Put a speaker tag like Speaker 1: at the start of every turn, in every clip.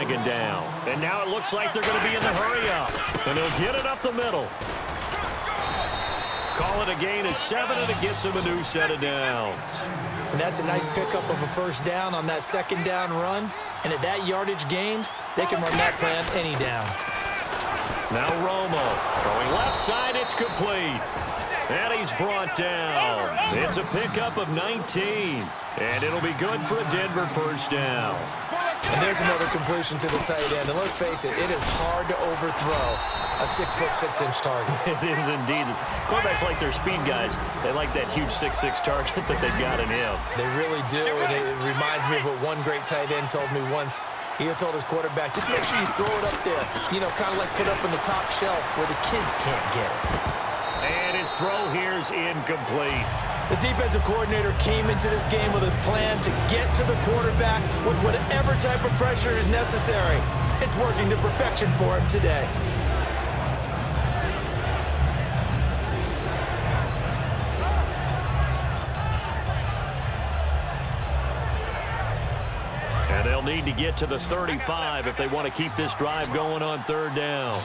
Speaker 1: taken down. And now it looks like they're going to be in the hurry-up. And they'll get it up the middle. Call it a gain of 7, and it gets them a new set of downs.
Speaker 2: And that's a nice pickup of a first down on that second down run. And at that yardage gained, they can run that plan any down.
Speaker 1: Now Romo throwing left side. It's complete. And he's brought down. It's a pickup of 19. And it'll be good for a Denver first down.
Speaker 2: And there's another completion to the tight end. And let's face it, it is hard to overthrow a 6'6" target.
Speaker 1: It is indeed. Quarterbacks like their speed guys. They like that huge 6'6" target that they've got in him.
Speaker 2: They really do. And it reminds me of what one great tight end told me once. He had told his quarterback, just make sure you throw it up there. You know, kind of like put up on the top shelf where the kids can't get it.
Speaker 1: And his throw here is incomplete.
Speaker 2: The defensive coordinator came into this game with a plan to get to the quarterback with whatever type of pressure is necessary. It's working to perfection for him today.
Speaker 1: And they'll need to get to the 35 if they want to keep this drive going on third down.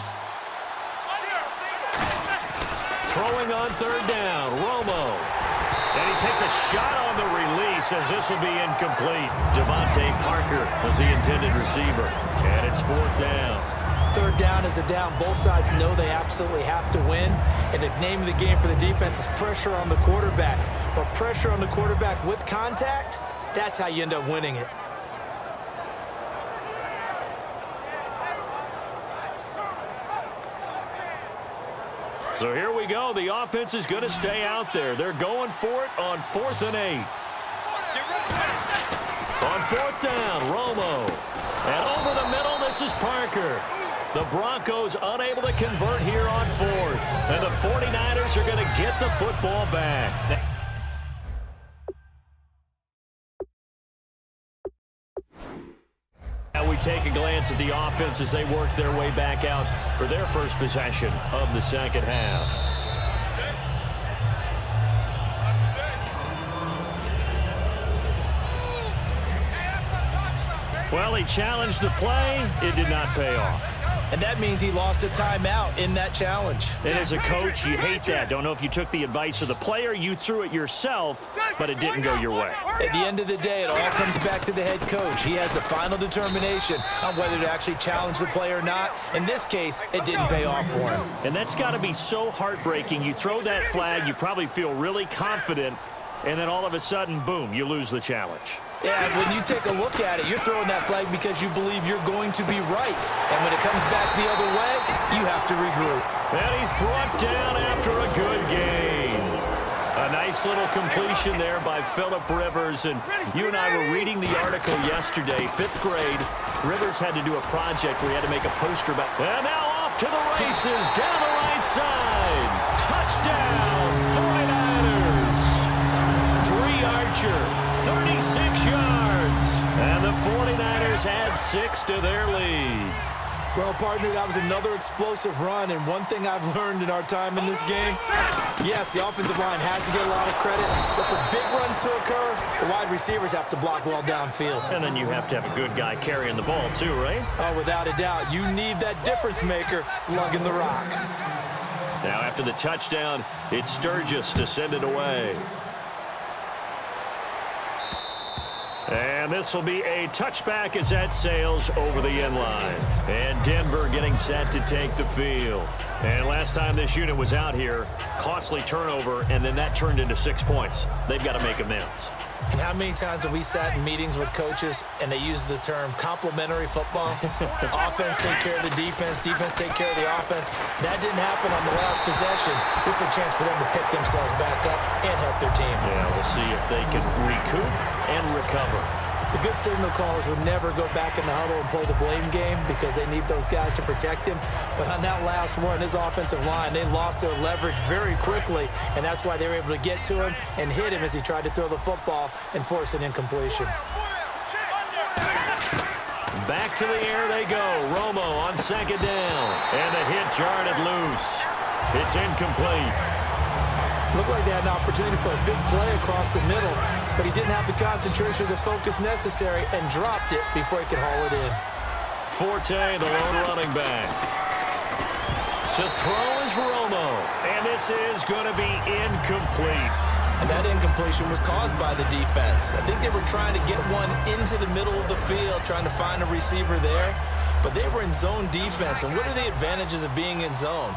Speaker 1: Throwing on third down, Romo. And he takes a shot on the release as this will be incomplete. Devontae Parker was the intended receiver. And it's fourth down.
Speaker 2: Third down is a down. Both sides know they absolutely have to win. And the name of the game for the defense is pressure on the quarterback. But pressure on the quarterback with contact, that's how you end up winning it.
Speaker 1: So here we go. The offense is going to stay out there. They're going for it on 4th and 8. On 4th down, Romo. And over the middle, this is Parker. The Broncos unable to convert here on 4th. And the 49ers are going to get the football back. Now we take a glance at the offense as they work their way back out for their first possession of the second half. Well, he challenged the play. It did not pay off.
Speaker 2: And that means he lost a timeout in that challenge.
Speaker 1: And as a coach, you hate that. Don't know if you took the advice of the player, you threw it yourself, but it didn't go your way.
Speaker 2: At the end of the day, it all comes back to the head coach. He has the final determination on whether to actually challenge the play or not. In this case, it didn't pay off for him.
Speaker 1: And that's got to be so heartbreaking. You throw that flag, you probably feel really confident, and then all of a sudden, boom, you lose the challenge.
Speaker 2: Yeah, when you take a look at it, you're throwing that flag because you believe you're going to be right. And when it comes back the other way, you have to regroup.
Speaker 1: And he's brought down after a good gain. A nice little completion there by Phillip Rivers. And you and I were reading the article yesterday, 5th grade. Rivers had to do a project where he had to make a poster about. And now off to the races, down the right side. Touchdown, 49ers. Dree Archer. 36 yards. And the 49ers add 6 to their lead.
Speaker 2: Well, partner, that was another explosive run. And one thing I've learned in our time in this game, yes, the offensive line has to get a lot of credit. But for big runs to occur, the wide receivers have to block well downfield.
Speaker 1: And then you have to have a good guy carrying the ball too, right?
Speaker 2: Oh, without a doubt. You need that difference maker lugging the rock.
Speaker 1: Now after the touchdown, it's Sturgis to send it away. And this will be a touchback as that sails over the end line. And Denver getting set to take the field. And last time this unit was out here, costly turnover, and then that turned into 6 points. They've got to make amends.
Speaker 2: And how many times have we sat in meetings with coaches and they use the term complementary football? Offense take care of the defense, defense take care of the offense. That didn't happen on the last possession. This is a chance for them to pick themselves back up and help their team.
Speaker 1: Yeah, we'll see if they can recoup and recover.
Speaker 2: The good signal callers would never go back in the huddle and play the blame game because they need those guys to protect him. But on that last one, his offensive line, they lost their leverage very quickly, and that's why they were able to get to him and hit him as he tried to throw the football and force an incompletion.
Speaker 1: Back to the air they go. Romo on second down. And the hit jarred it loose. It's incomplete.
Speaker 2: Looked like they had an opportunity for a big play across the middle, but he didn't have the concentration or the focus necessary and dropped it before he could haul it in.
Speaker 1: Forte, the lone running back. To throw is Romo, and this is going to be incomplete.
Speaker 2: And that incompletion was caused by the defense. I think they were trying to get one into the middle of the field, trying to find a receiver there. But they were in zone defense. And what are the advantages of being in zone?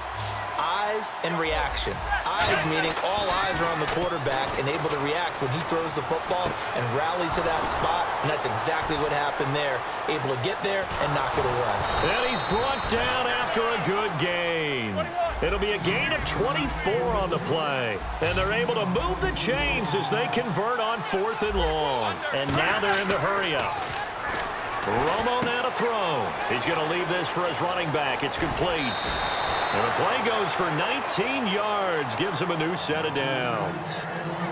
Speaker 2: Eyes and reaction. Eyes meaning all eyes are on the quarterback and able to react when he throws the football and rally to that spot. And that's exactly what happened there. Able to get there and knock it away.
Speaker 1: And he's brought down after a good gain. It'll be a gain of 24 on the play. And they're able to move the chains as they convert on 4th and long. And now they're in the hurry-up. Romo now to throw. He's going to leave this for his running back. It's complete. And the play goes for 19 yards. Gives him a new set of downs.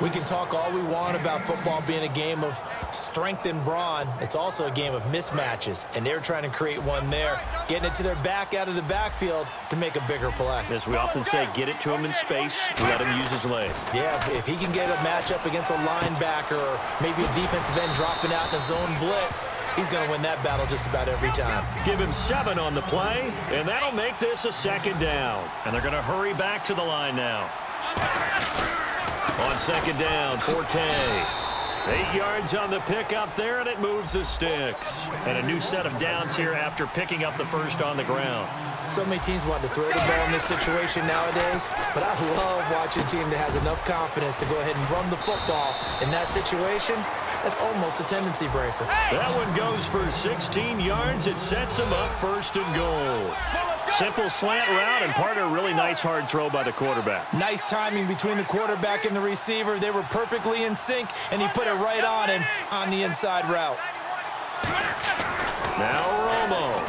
Speaker 2: We can talk all we want about football being a game of strength and brawn. It's also a game of mismatches, and they're trying to create one there, getting it to their back out of the backfield to make a bigger play.
Speaker 1: As we often say, get it to him in space, let him use his leg.
Speaker 2: Yeah, if he can get a matchup against a linebacker or maybe a defensive end dropping out in a zone blitz, he's going to win that battle just about every time.
Speaker 1: Give him 7 on the play, and that'll make this a 2nd down. And they're going to hurry back to the line now. On 2nd down, Forte. 8 yards on the pickup there, and it moves the sticks. And a new set of downs here after picking up the first on the ground.
Speaker 2: So many teams want to throw the ball in this situation nowadays, but I love watching a team that has enough confidence to go ahead and run the football in that situation. That's almost a tendency breaker.
Speaker 1: That one goes for 16 yards. It sets him up 1st and goal. Simple slant route, and part of a really nice hard throw by the quarterback.
Speaker 2: Nice timing between the quarterback and the receiver. They were perfectly in sync, and he put it right on him on the inside route.
Speaker 1: Now Romo.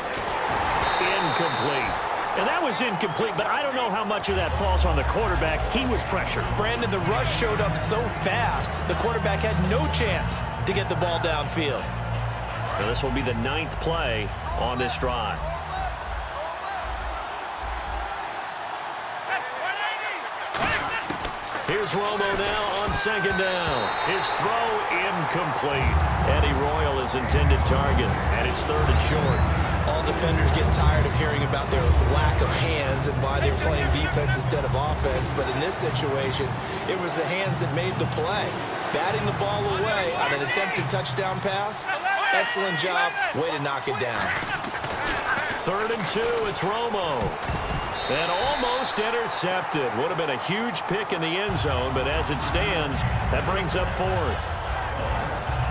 Speaker 1: Incomplete. And that was incomplete, but I don't know how much of that falls on the quarterback. He was pressured.
Speaker 2: Brandon, the rush showed up so fast, the quarterback had no chance to get the ball downfield.
Speaker 1: Now this will be the 9th play on this drive. Here's Romo now on 2nd down. His throw incomplete. Eddie Royal is intended target, and it's 3rd and short.
Speaker 2: All defenders get tired of hearing about their lack of hands and why they're playing defense instead of offense. But in this situation, it was the hands that made the play. Batting the ball away on an attempted touchdown pass. Excellent job. Way to knock it down.
Speaker 1: 3rd and 2. It's Romo. And almost intercepted. Would have been a huge pick in the end zone, but as it stands, that brings up 4th.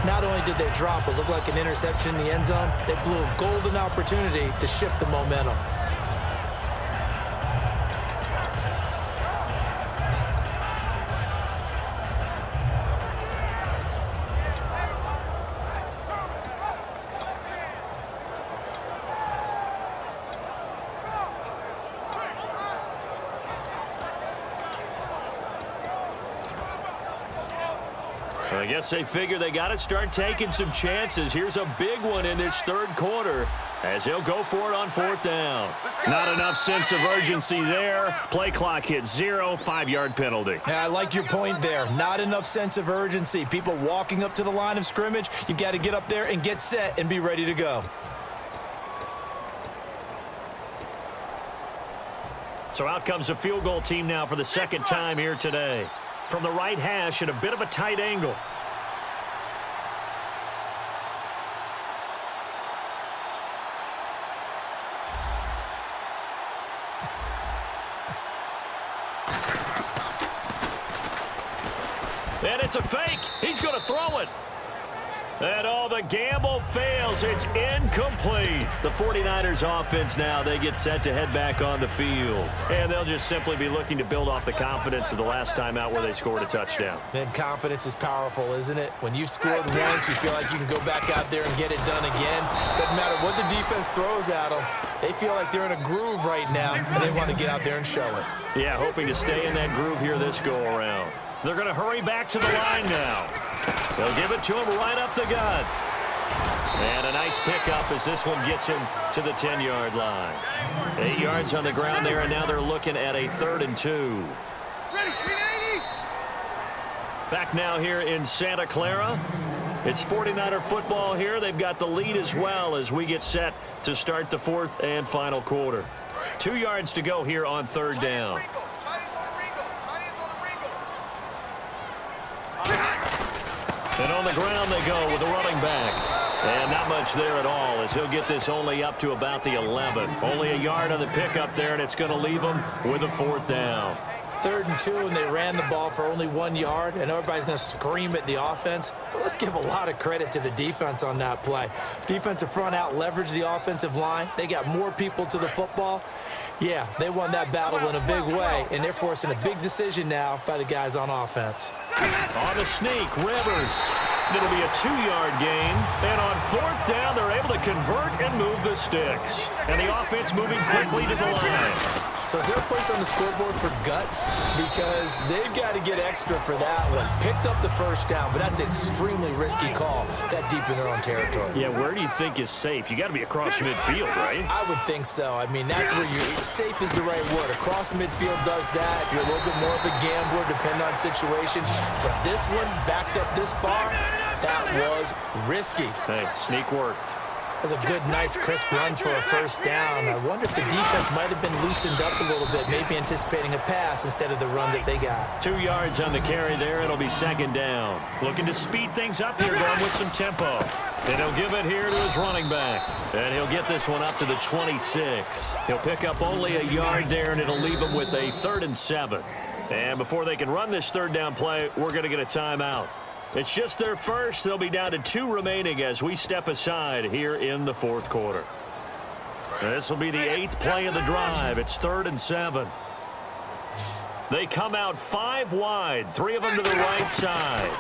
Speaker 2: Not only did they drop what looked like an interception in the end zone, they blew a golden opportunity to shift the momentum.
Speaker 1: I guess they figure they got to start taking some chances. Here's a big one in this 3rd quarter as he'll go for it on 4th down. Not enough sense of urgency there. Play clock hit 0, 5-yard penalty.
Speaker 2: Yeah, I like your point there. Not enough sense of urgency. People walking up to the line of scrimmage, you've got to get up there and get set and be ready to go.
Speaker 1: So out comes a field goal team now for the 2nd time here today. From the right hash at a bit of a tight angle. And it's a fake. He's going to throw it. And all the gamble fails. It's incomplete. The 49ers offense now, they get set to head back on the field. And they'll just simply be looking to build off the confidence of the last time out where they scored a touchdown.
Speaker 2: Man, confidence is powerful, isn't it? When you've scored once, you feel like you can go back out there and get it done again. Doesn't matter what the defense throws at them. They feel like they're in a groove right now, and they want to get out there and show it.
Speaker 1: Yeah, hoping to stay in that groove here this go-around. They're going to hurry back to the line now. They'll give it to him right up the gut. And a nice pickup as this one gets him to the 10-yard line. 8 yards on the ground there, and now they're looking at a 3rd and 2. Back now here in Santa Clara. It's 49er football here. They've got the lead as well as we get set to start the fourth and final quarter. 2 yards to go here on third down. And on the ground they go with the running back. And not much there at all as he'll get this only up to about the 11. Only a yard on the pickup there, and it's going to leave him with a fourth down.
Speaker 2: 3rd and 2, and they ran the ball for only 1 yard, and everybody's going to scream at the offense. But let's give a lot of credit to the defense on that play. Defensive front out leveraged the offensive line. They got more people to the football. Yeah, they won that battle in a big way, and they're forcing a big decision now by the guys on offense.
Speaker 1: On the sneak, Rivers. It'll be a 2-yard gain. And on 4th down, they're able to convert and move the sticks. And the offense moving quickly to the line.
Speaker 2: So is there a place on the scoreboard for guts? Because they've got to get extra for that one. Picked up the first down, but that's an extremely risky call that deep in their own territory.
Speaker 1: Yeah, where do you think is safe? You got to be across midfield, right?
Speaker 2: I would think so. I mean, that's where safe is the right word. Across midfield does that. If you're a little bit more of a gambler, depending on situation. But this one, backed up this far, that was risky.
Speaker 1: Hey, sneak worked.
Speaker 2: That's a good, nice, crisp run for a first down. I wonder if the defense might have been loosened up a little bit, maybe anticipating a pass instead of the run that they got.
Speaker 1: 2 yards on the carry there. It'll be 2nd down. Looking to speed things up here, going with some tempo. And he'll give it here to his running back. And he'll get this one up to the 26. He'll pick up only a yard there, and it'll leave him with a 3rd and 7. And before they can run this 3rd down play, we're going to get a timeout. It's just their first. They'll be down to 2 remaining as we step aside here in the 4th quarter. This will be the 8th play of the drive. It's 3rd and 7. They come out 5 wide, 3 of them to the right side.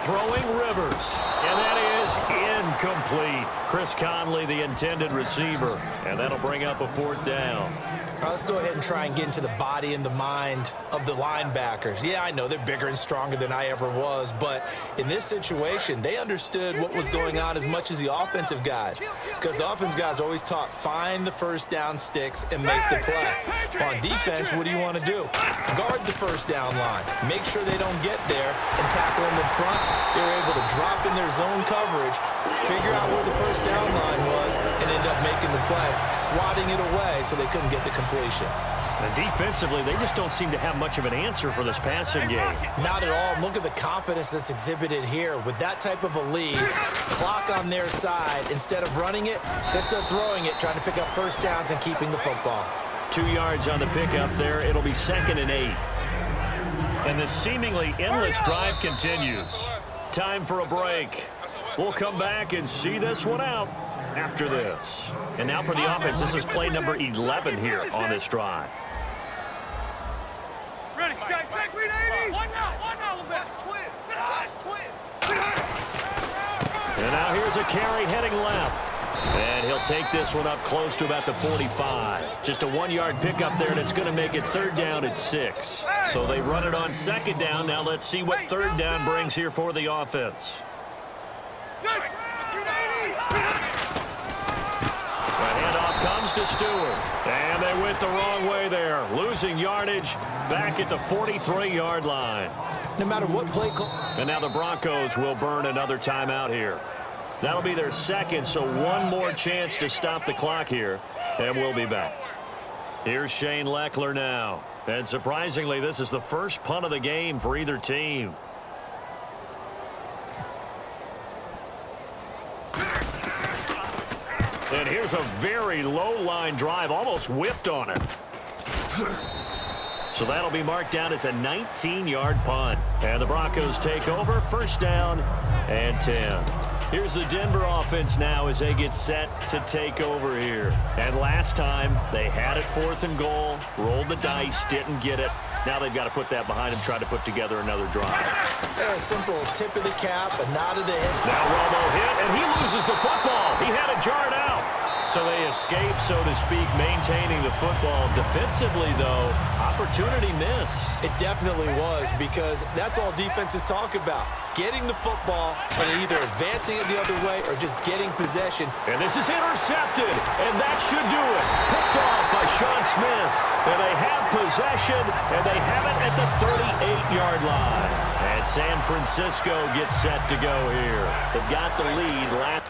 Speaker 1: Throwing Rivers, and that is incomplete. Chris Conley, the intended receiver, and that'll bring up a 4th down.
Speaker 2: All right, let's go ahead and try and get into the body and the mind of the linebackers. Yeah, I know they're bigger and stronger than I ever was, but in this situation, they understood what was going on as much as the offensive guys, because the offensive guys are always taught, find the first down sticks and make the play. On defense, what do you want to do? Guard the first down line. Make sure they don't get there and tackle them in front. They were able to drop in their zone coverage, figure out where the first down line was, and end up making the play, swatting it away so they couldn't get the completion.
Speaker 1: And defensively, they just don't seem to have much of an answer for this passing game.
Speaker 2: Not at all. Look at the confidence that's exhibited here. With that type of a lead, clock on their side, instead of running it, they're still throwing it, trying to pick up first downs and keeping the football.
Speaker 1: 2 yards on the pickup there. It'll be 2nd and 8. And this seemingly endless drive continues. Time for a break. We'll come back and see this one out after this. And now for the offense, this is play number 11 here on this drive.
Speaker 3: Ready, guys, set, green 80. One now,
Speaker 1: And now here's a carry heading left. And he'll take this one up close to about the 45. Just a 1-yard pickup there, and it's going to make it 3rd down at 6. So they run it on 2nd down. Now let's see what 3rd down brings here for the offense. Comes to Stewart, and they went the wrong way there, losing yardage back at the 43-yard line.
Speaker 2: No matter what play call.
Speaker 1: And now the Broncos will burn another timeout here. That'll be their 2nd, so one more chance to stop the clock here, and we'll be back. Here's Shane Leckler now, and surprisingly, this is the first punt of the game for either team. And here's a very low-line drive, almost whiffed on it. So that'll be marked down as a 19-yard punt. And the Broncos take over, 1st down and 10. Here's the Denver offense now as they get set to take over here. And last time, they had it 4th and goal, rolled the dice, didn't get it. Now they've got to put that behind them, try to put together another drive.
Speaker 2: A simple tip of the cap, a nod of the head.
Speaker 1: Now Romo hit, and he loses the football. He had it jarred out. So they escape, so to speak, maintaining the football. Defensively, though, opportunity miss.
Speaker 2: It definitely was, because that's all defenses talk about. Getting the football and either advancing it the other way or just getting possession.
Speaker 1: And this is intercepted, and that should do it. Picked off by Sean Smith. And they have possession, and they have it at the 38-yard line. And San Francisco gets set to go here. They've got the lead last.